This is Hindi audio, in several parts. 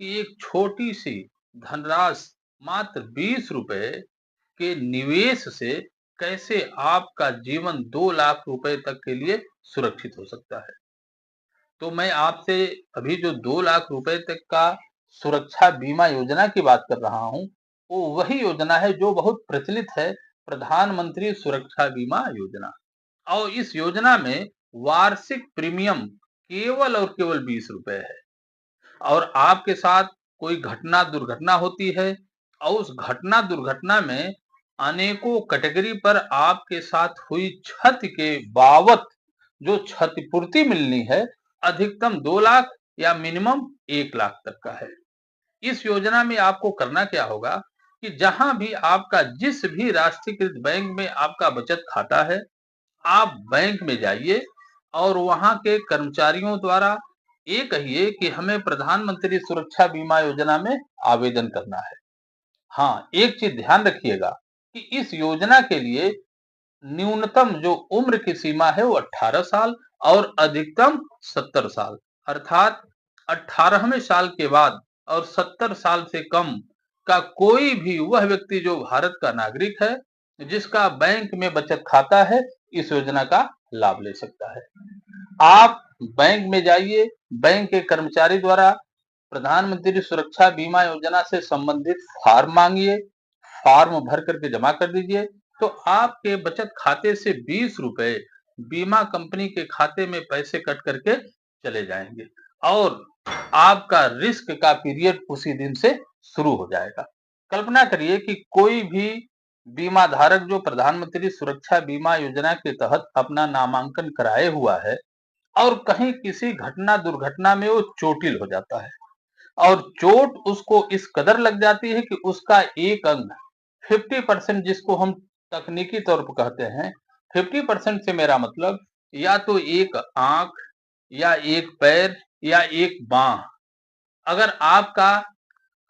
कि एक छोटी सी धनराशि मात्र 20 रुपए के निवेश से कैसे आपका जीवन 2 लाख रुपए तक के लिए सुरक्षित हो सकता है। तो मैं आपसे अभी जो 2 लाख रुपए तक का सुरक्षा बीमा योजना की बात कर रहा हूं, वो वही योजना है जो बहुत प्रचलित है, प्रधानमंत्री सुरक्षा बीमा योजना। और इस योजना में वार्षिक प्रीमियम केवल और केवल 20 रुपए है। और आपके साथ कोई घटना दुर्घटना होती है और उस घटना दुर्घटना में अनेकों कैटेगरी पर आपके साथ हुई क्षति के बाबत जो क्षतिपूर्ति मिलनी है, अधिकतम 2 लाख या मिनिमम 1 लाख तक का है। इस योजना में आपको करना क्या होगा कि जहां भी आपका जिस भी राष्ट्रीयकृत बैंक में आपका बचत खाता है, आप बैंक में जाइए और वहां के कर्मचारियों द्वारा ये कहिए कि हमें प्रधानमंत्री सुरक्षा बीमा योजना में आवेदन करना है। हाँ, एक चीज ध्यान रखिएगा कि इस योजना के लिए न्यूनतम जो उम्र की सीमा है वो 18 साल और अधिकतम 70 साल, अर्थात 18वें साल के बाद और 70 साल से कम का कोई भी वह व्यक्ति जो भारत का नागरिक है, जिसका बैंक में बचत खाता है, इस योजना का लाभ ले सकता है। आप बैंक में जाइए, बैंक के कर्मचारी द्वारा प्रधानमंत्री सुरक्षा बीमा योजना से संबंधित फॉर्म मांगिए, फॉर्म भर करके जमा कर दीजिए, तो आपके बचत खाते से 20 रुपए बीमा कंपनी के खाते में पैसे कट करके चले जाएंगे और आपका रिस्क का पीरियड उसी दिन से शुरू हो जाएगा। कल्पना करिए कि कोई भी बीमा धारक जो प्रधानमंत्री सुरक्षा बीमा योजना के तहत अपना नामांकन कराए हुआ है और कहीं किसी घटना दुर्घटना में वो चोटिल हो जाता है और चोट उसको इस कदर लग जाती है कि उसका एक अंग 50% जिसको हम तकनीकी तौर पर कहते हैं, 50% से मेरा मतलब या तो एक आंख या एक पैर या एक बांह अगर आपका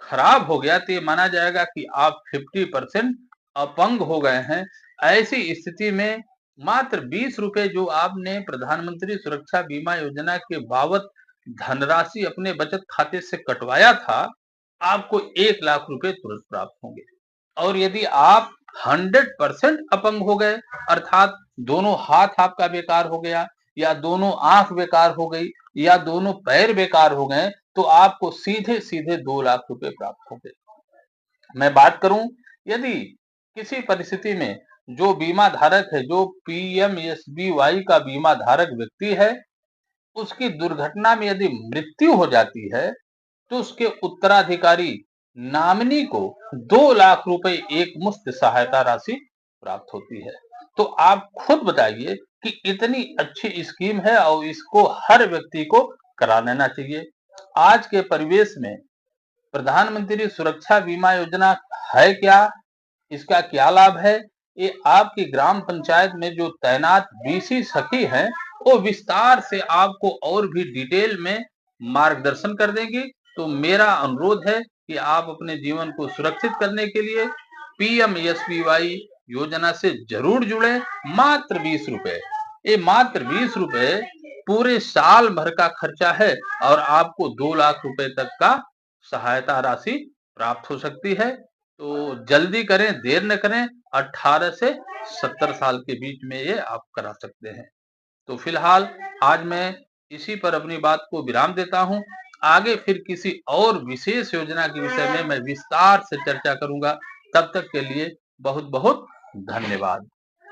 खराब हो गया तो ये माना जाएगा कि आप 50% अपंग हो गए हैं। ऐसी स्थिति में मात्र 20 रुपए जो आपने प्रधानमंत्री सुरक्षा बीमा योजना के बाबत धनराशि अपने बचत खाते से कटवाया था, आपको 1 लाख रुपए तुरंत प्राप्त होंगे। और यदि आप 100% अपंग हो गए, अर्थात दोनों हाथ आपका बेकार हो गया या दोनों आंख बेकार हो गई या दोनों पैर बेकार हो गए, तो आपको सीधे सीधे 2 लाख रुपए प्राप्त होंगे। मैं बात करूं, यदि किसी परिस्थिति में जो बीमा धारक है, जो पीएमएसबीवाई का बीमा धारक व्यक्ति है, उसकी दुर्घटना में यदि मृत्यु हो जाती है, तो उसके उत्तराधिकारी नॉमिनी को 2 लाख रुपए एक मुफ्त सहायता राशि प्राप्त होती है। तो आप खुद बताइए कि इतनी अच्छी स्कीम है और इसको हर व्यक्ति को करा लेना चाहिए। आज के परिवेश में प्रधानमंत्री सुरक्षा बीमा योजना है क्या, इसका क्या लाभ है, ये आपकी ग्राम पंचायत में जो तैनात बीसी सखी हैं, वो विस्तार से आपको और भी डिटेल में मार्गदर्शन कर देंगी। तो मेरा अनुरोध है कि आप अपने जीवन को सुरक्षित करने के लिए पीएमएसबीवाई योजना से जरूर जुड़े। मात्र 20 रुपए, ये मात्र 20 रुपए पूरे साल भर का खर्चा है और आपको 2 लाख रुपए तक का सहायता राशि प्राप्त हो सकती है। तो जल्दी करें, देर न करें। 18 से 70 साल के बीच में ये आप करा सकते हैं। तो फिलहाल आज मैं इसी पर अपनी बात को विराम देता हूं। आगे फिर किसी और विशेष योजना के विषय में मैं विस्तार से चर्चा करूंगा। तब तक के लिए बहुत बहुत धन्यवाद।